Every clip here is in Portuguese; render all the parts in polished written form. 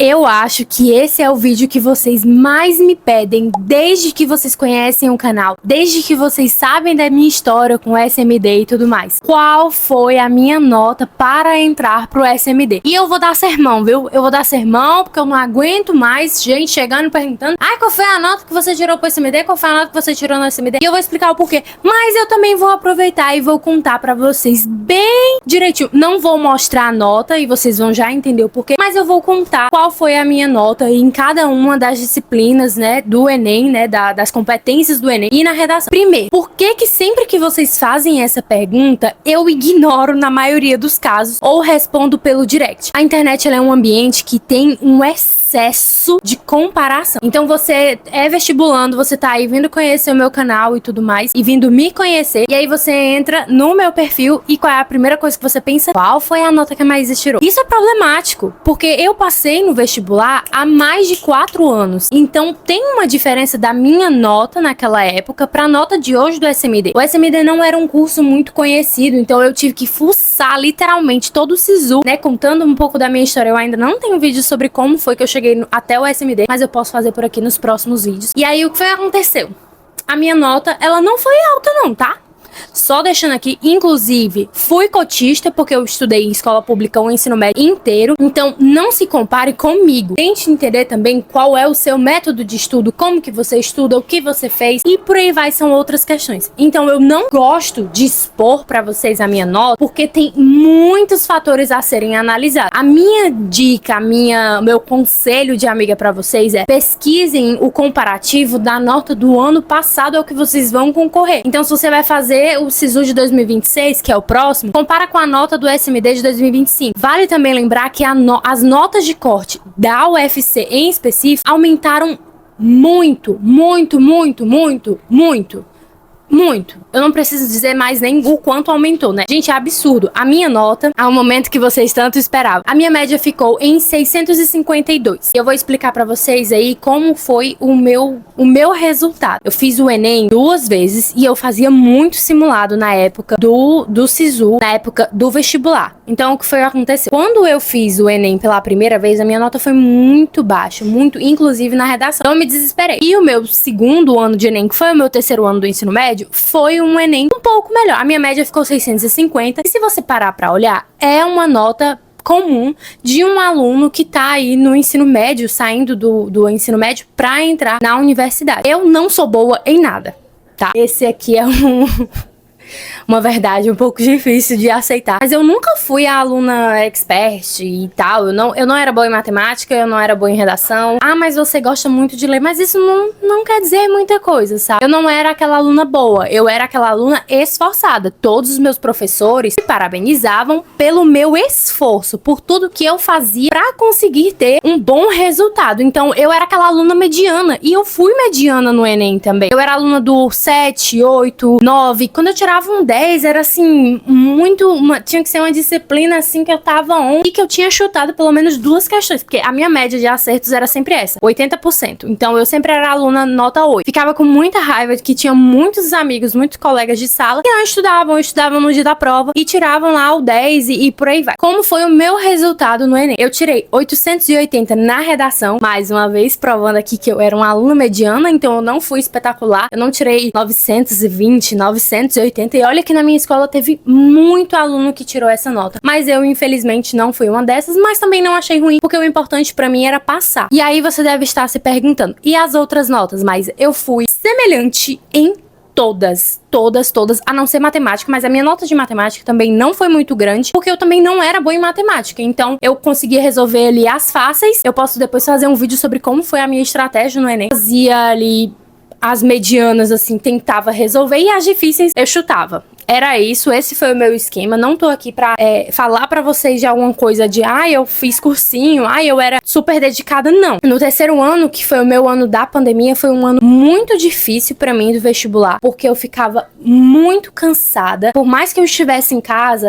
Eu acho que esse é o vídeo que vocês mais me pedem desde que vocês conhecem o canal, desde que vocês sabem da minha história com o SMD e tudo mais. Qual foi a minha nota para entrar pro SMD? E eu vou dar sermão, viu? Eu vou dar sermão porque eu não aguento mais gente chegando e perguntando: ai, qual foi a nota que você tirou pro SMD? Qual foi a nota que você tirou no SMD? E eu vou explicar o porquê. Mas eu também vou aproveitar e vou contar pra vocês bem direitinho. Não vou mostrar a nota e vocês vão já entender o porquê, mas eu vou contar qual foi a minha nota em cada uma das disciplinas, né, do Enem, né, das competências do Enem e na redação. Primeiro, por que que sempre que vocês fazem essa pergunta, eu ignoro na maioria dos casos ou respondo pelo direct? A internet, ela é um ambiente que tem um excesso de comparação. Então você é vestibulando, você tá aí vindo conhecer o meu canal e tudo mais, e vindo me conhecer, e aí você entra no meu perfil e qual é a primeira coisa que você pensa? Qual foi a nota que a Maísa tirou? Isso é problemático, porque eu passei no vestibular há mais de 4 anos. Então tem uma diferença da minha nota naquela época para a nota de hoje do SMD. O SMD não era um curso muito conhecido, então eu tive que fuçar literalmente todo o SISU, né, contando um pouco da minha história. Eu ainda não tenho vídeo sobre como foi que eu cheguei até o SMD, mas eu posso fazer por aqui nos próximos vídeos. E aí o que foi que aconteceu? A minha nota, ela não foi alta não, tá? Só deixando aqui, inclusive, fui cotista porque eu estudei em escola pública o ensino médio inteiro, então não se compare comigo. Tente entender também qual é o seu método de estudo, como que você estuda, o que você fez e por aí vai, são outras questões. Então eu não gosto de expor pra vocês a minha nota, porque tem muitos fatores a serem analisados. A minha dica, meu conselho de amiga pra vocês é: pesquisem o comparativo da nota do ano passado ao que vocês vão concorrer. Então se você vai fazer o SISU de 2026, que é o próximo, compara com a nota do SMD de 2025. Vale também lembrar que as notas de corte da UFC em específico aumentaram muito. Eu não preciso dizer mais nem o quanto aumentou, né? Gente, é absurdo. A minha nota, ao momento que vocês tanto esperavam, a minha média ficou em 652. Eu vou explicar pra vocês aí como foi o meu resultado. Eu fiz o Enem 2 vezes e eu fazia muito simulado na época do SISU, na época do vestibular. Então, o que foi que aconteceu? Quando eu fiz o Enem pela primeira vez, a minha nota foi muito baixa, inclusive na redação. Então, eu me desesperei. E o meu segundo ano de Enem, que foi o meu terceiro ano do ensino médio, foi um Enem um pouco melhor. A minha média ficou 650. E se você parar pra olhar, é uma nota comum de um aluno que tá aí no ensino médio, saindo do ensino médio pra entrar na universidade. Eu não sou boa em nada, tá? Esse aqui é uma verdade um pouco difícil de aceitar. Mas eu nunca fui a aluna expert e tal. Eu não era boa em matemática, eu não era boa em redação. Ah, mas você gosta muito de ler. Mas isso não quer dizer muita coisa, sabe? Eu não era aquela aluna boa. Eu era aquela aluna esforçada. Todos os meus professores me parabenizavam pelo meu esforço, por tudo que eu fazia pra conseguir ter um bom resultado. Então, eu era aquela aluna mediana. E eu fui mediana no Enem também. Eu era aluna do 7, 8, 9. Quando eu tirava um 10, era assim, tinha que ser uma disciplina assim que eu tava on e que eu tinha chutado pelo menos 2 questões, porque a minha média de acertos era sempre essa, 80%. Então eu sempre era aluna nota 8. Ficava com muita raiva de que tinha muitos amigos, muitos colegas de sala que não estudavam no dia da prova e tiravam lá o 10 e por aí vai. Como foi o meu resultado no Enem? Eu tirei 880 na redação, mais uma vez provando aqui que eu era uma aluna mediana, então eu não fui espetacular. Eu não tirei 920, 980. E olha que na minha escola teve muito aluno que tirou essa nota. Mas eu, infelizmente, não fui uma dessas, mas também não achei ruim, porque o importante pra mim era passar. E aí você deve estar se perguntando: e as outras notas? Mas eu fui semelhante em todas, a não ser matemática, mas a minha nota de matemática também não foi muito grande, porque eu também não era boa em matemática, então eu conseguia resolver ali as fáceis. Eu posso depois fazer um vídeo sobre como foi a minha estratégia no Enem. Fazia ali as medianas, assim, tentava resolver, e as difíceis eu chutava. Era isso, esse foi o meu esquema. Não tô aqui pra falar pra vocês de alguma coisa de eu fiz cursinho, eu era super dedicada, não. No terceiro ano, que foi o meu ano da pandemia, foi um ano muito difícil pra mim do vestibular, porque eu ficava muito cansada. Por mais que eu estivesse em casa,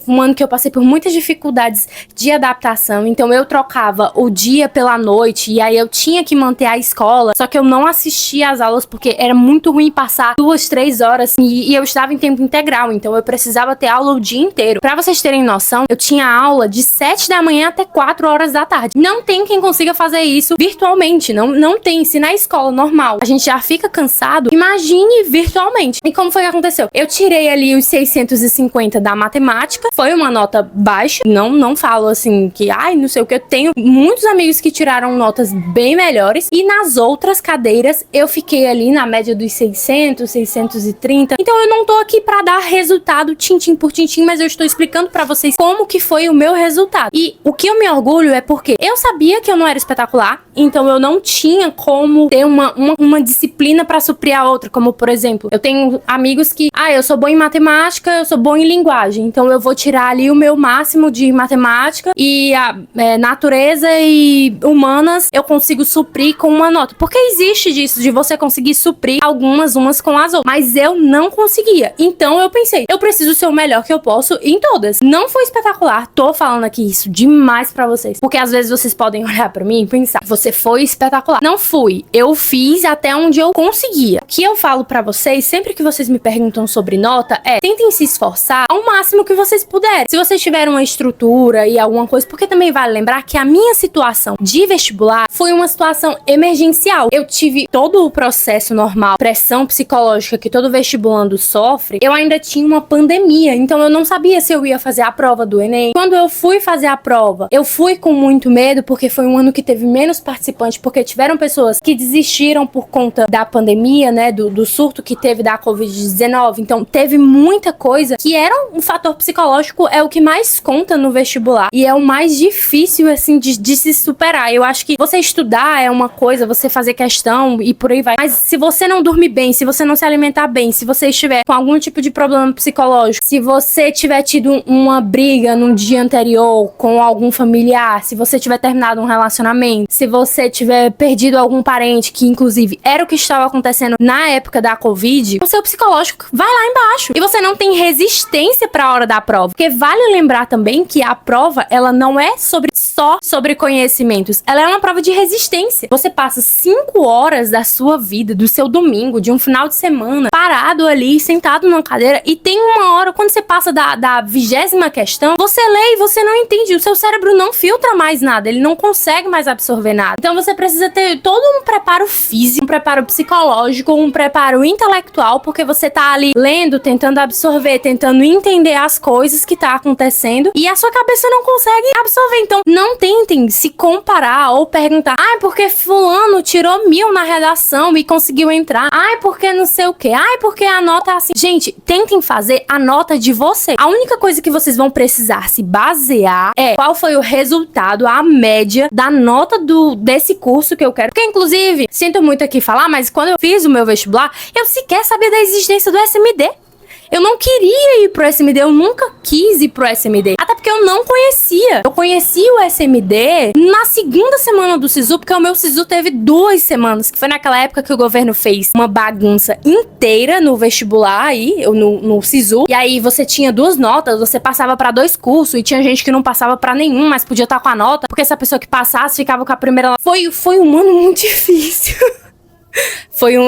um ano que eu passei por muitas dificuldades de adaptação, então eu trocava o dia pela noite, e aí eu tinha que manter a escola, só que eu não assistia às aulas porque era muito ruim passar 2, 3 horas, e eu estava em tempo integral, então eu precisava ter aula o dia inteiro. Pra vocês terem noção, eu tinha aula de 7 da manhã até 4 horas da tarde. Não tem quem consiga fazer isso virtualmente, não tem. Se na escola normal a gente já fica cansado, imagine virtualmente. E como foi que aconteceu? Eu tirei ali os 650 da matemática, foi uma nota baixa, não falo assim que, não sei o que, eu tenho muitos amigos que tiraram notas bem melhores, e nas outras cadeiras eu fiquei ali na média dos 600, 630, então eu não tô aqui pra dar resultado tintim por tintim, mas eu estou explicando pra vocês como que foi o meu resultado. E o que eu me orgulho é porque eu sabia que eu não era espetacular, então eu não tinha como ter uma disciplina pra suprir a outra, como por exemplo, eu tenho amigos que, eu sou bom em matemática, eu sou bom em linguagem, então eu vou tirar ali o meu máximo de matemática, e a natureza e humanas eu consigo suprir com uma nota, porque existe disso, de você conseguir suprir umas com as outras, mas eu não conseguia. Então eu pensei, eu preciso ser o melhor que eu posso em todas. Não foi espetacular, tô falando aqui isso demais pra vocês, porque às vezes vocês podem olhar pra mim e pensar, você foi espetacular. Não fui, eu fiz até onde eu conseguia. O que eu falo pra vocês, sempre que vocês me perguntam sobre nota, tentem se esforçar ao máximo que vocês puderem. Se vocês tiverem uma estrutura e alguma coisa, porque também vale lembrar que a minha situação de vestibular foi uma situação emergencial. Eu tive todo o processo normal, pressão psicológica que todo vestibulando sofre, eu ainda tinha uma pandemia, então eu não sabia se eu ia fazer a prova do Enem. Quando eu fui fazer a prova, eu fui com muito medo, porque foi um ano que teve menos participantes, porque tiveram pessoas que desistiram por conta da pandemia, né, do surto que teve da Covid-19, então teve muita coisa que era um fator psicológico, é o que mais conta no vestibular, e é o mais difícil, assim, de se superar. Eu acho que você estudar é uma coisa, você fazer questão e por aí vai, mas se você não dormir bem, se você não se alimentar bem, se você estiver com algum tipo de problema psicológico, se você tiver tido uma briga no dia anterior com algum familiar, se você tiver terminado um relacionamento, se você tiver perdido algum parente, que inclusive era o que estava acontecendo na época da Covid, o seu psicológico vai lá embaixo e você não tem resistência para a hora da prova, porque vale lembrar também que a prova, ela não é só sobre conhecimentos, ela é uma prova de resistência. Você passa 5 horas da sua vida, do seu domingo, de um final de semana, parado ali, sentado numa cadeira, e tem uma hora, quando você passa da 20ª questão, você lê e você não entende, o seu cérebro não filtra mais nada, ele não consegue mais absorver nada. Então você precisa ter todo um preparo físico, um preparo psicológico, um preparo intelectual, porque você tá ali lendo, tentando absorver, tentando entender as coisas que tá acontecendo, e a sua cabeça não consegue absorver. Então não tentem se comparar ou perguntar, porque fulano tirou 1000 na redação e conseguiu entrar, porque não sei o que, porque a nota é assim. Gente, tentem fazer a nota de você. A única coisa que vocês vão precisar se basear é qual foi o resultado, a média da nota desse curso que eu quero. Porque, inclusive, sinto muito aqui falar, mas quando eu fiz o meu vestibular, eu sequer sabia da existência do SMD. Eu não queria ir pro SMD, eu nunca quis ir pro SMD. Até porque eu não conhecia. Eu conheci o SMD na 2ª semana do SISU, porque o meu SISU teve 2 semanas, que foi naquela época que o governo fez uma bagunça inteira no vestibular aí, no SISU. E aí você tinha 2 notas, você passava pra 2 cursos, e tinha gente que não passava pra nenhum, mas podia estar com a nota, porque essa pessoa que passasse ficava com a primeira. Foi um ano muito difícil.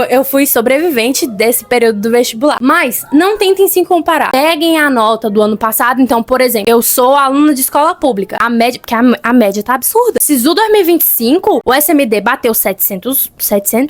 Eu fui sobrevivente desse período do vestibular. Mas não tentem se comparar. Peguem a nota do ano passado. Então, por exemplo, eu sou aluna de escola pública. A média, porque a média tá absurda. SISU 2025, o SMD bateu 700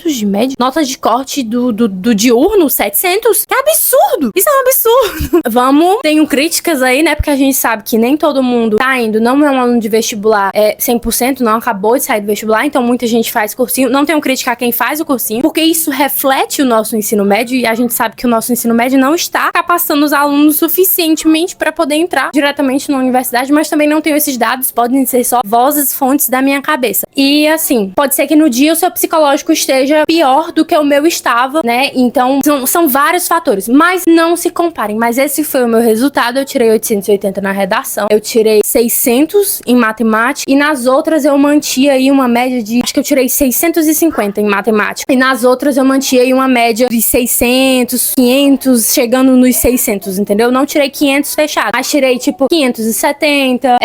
de média. Nota de corte do diurno, 700. É absurdo. Isso é um absurdo. Tenho críticas aí, né? Porque a gente sabe que nem todo mundo tá indo. Não é um aluno de vestibular 100%, não acabou de sair do vestibular. Então, muita gente faz cursinho. Não tenho crítica a quem faz o cursinho, porque isso reflete o nosso ensino médio, e a gente sabe que o nosso ensino médio não está capacitando os alunos suficientemente para poder entrar diretamente na universidade, mas também não tenho esses dados, podem ser só vozes, fontes da minha cabeça. E assim, pode ser que no dia o seu psicológico esteja pior do que o meu estava, né? Então, são vários fatores. Mas não se comparem. Mas esse foi o meu resultado. Eu tirei 880 na redação. Eu tirei 600 em matemática. E nas outras eu mantinha aí uma média de... Acho que eu tirei 650 em matemática. E nas outras eu mantinha aí uma média de 600, 500, chegando nos 600, entendeu? Não tirei 500 fechado. Mas tirei, tipo, 570,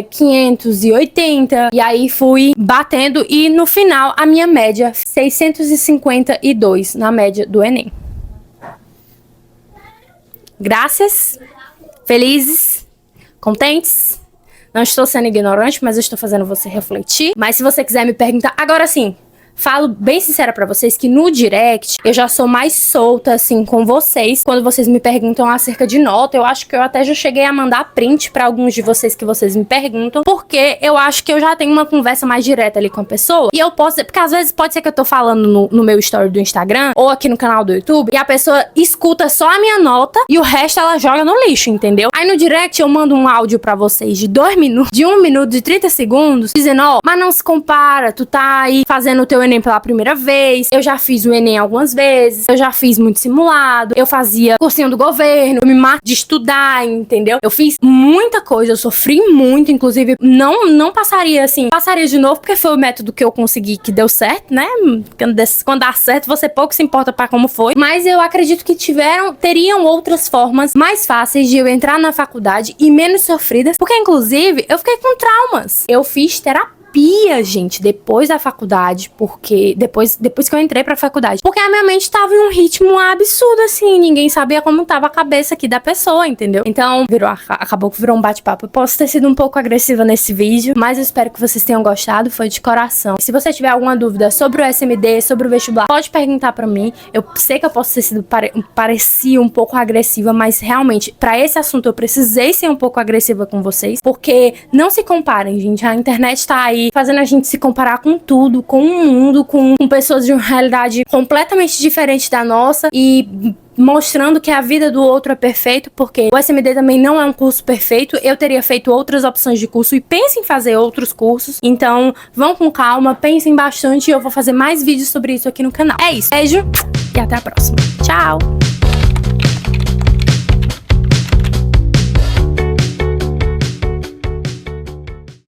580. E aí fui batendo. E no final, a minha média, 652 na média do Enem. Graças. Felizes. Contentes. Não estou sendo ignorante, mas eu estou fazendo você refletir. Mas se você quiser me perguntar... Agora sim, falo bem sincera pra vocês que no direct eu já sou mais solta, assim, com vocês. Quando vocês me perguntam acerca de nota, eu acho que eu até já cheguei a mandar print pra alguns de vocês que vocês me perguntam. Porque eu acho que eu já tenho uma conversa mais direta ali com a pessoa. E eu posso... Porque às vezes pode ser que eu tô falando no meu story do Instagram ou aqui no canal do YouTube e a pessoa escuta só a minha nota e o resto ela joga no lixo, entendeu? Aí no direct eu mando um áudio pra vocês de 2 minutos, de 1 minuto, de 30 segundos, dizendo, ó, mas não se compara, tu tá aí fazendo o teu Enem pela primeira vez, eu já fiz o Enem algumas vezes, eu já fiz muito simulado, eu fazia cursinho do governo, eu me mato de estudar, entendeu? Eu fiz muita coisa, eu sofri muito, inclusive não passaria assim, passaria de novo porque foi o método que eu consegui que deu certo, né? Quando dá certo, você pouco se importa pra como foi, mas eu acredito que teriam outras formas mais fáceis de eu entrar na faculdade e menos sofridas, porque inclusive eu fiquei com traumas, eu fiz terapia, gente, depois da faculdade, porque depois que eu entrei pra faculdade, porque a minha mente tava em um ritmo absurdo, assim, ninguém sabia como tava a cabeça aqui da pessoa, entendeu? Então, acabou que virou um bate-papo. Eu posso ter sido um pouco agressiva nesse vídeo, mas eu espero que vocês tenham gostado, foi de coração. E se você tiver alguma dúvida sobre o SMD, sobre o vestibular, pode perguntar pra mim. Eu sei que eu posso ter sido, parecia um pouco agressiva, mas realmente, pra esse assunto eu precisei ser um pouco agressiva com vocês, porque não se comparem, gente, a internet tá aí fazendo a gente se comparar com tudo, com o mundo, com pessoas de uma realidade completamente diferente da nossa e mostrando que a vida do outro é perfeito, porque o SMD também não é um curso perfeito. Eu teria feito outras opções de curso e penso em fazer outros cursos. Então, vão com calma, pensem bastante e eu vou fazer mais vídeos sobre isso aqui no canal. É isso, beijo e até a próxima. Tchau!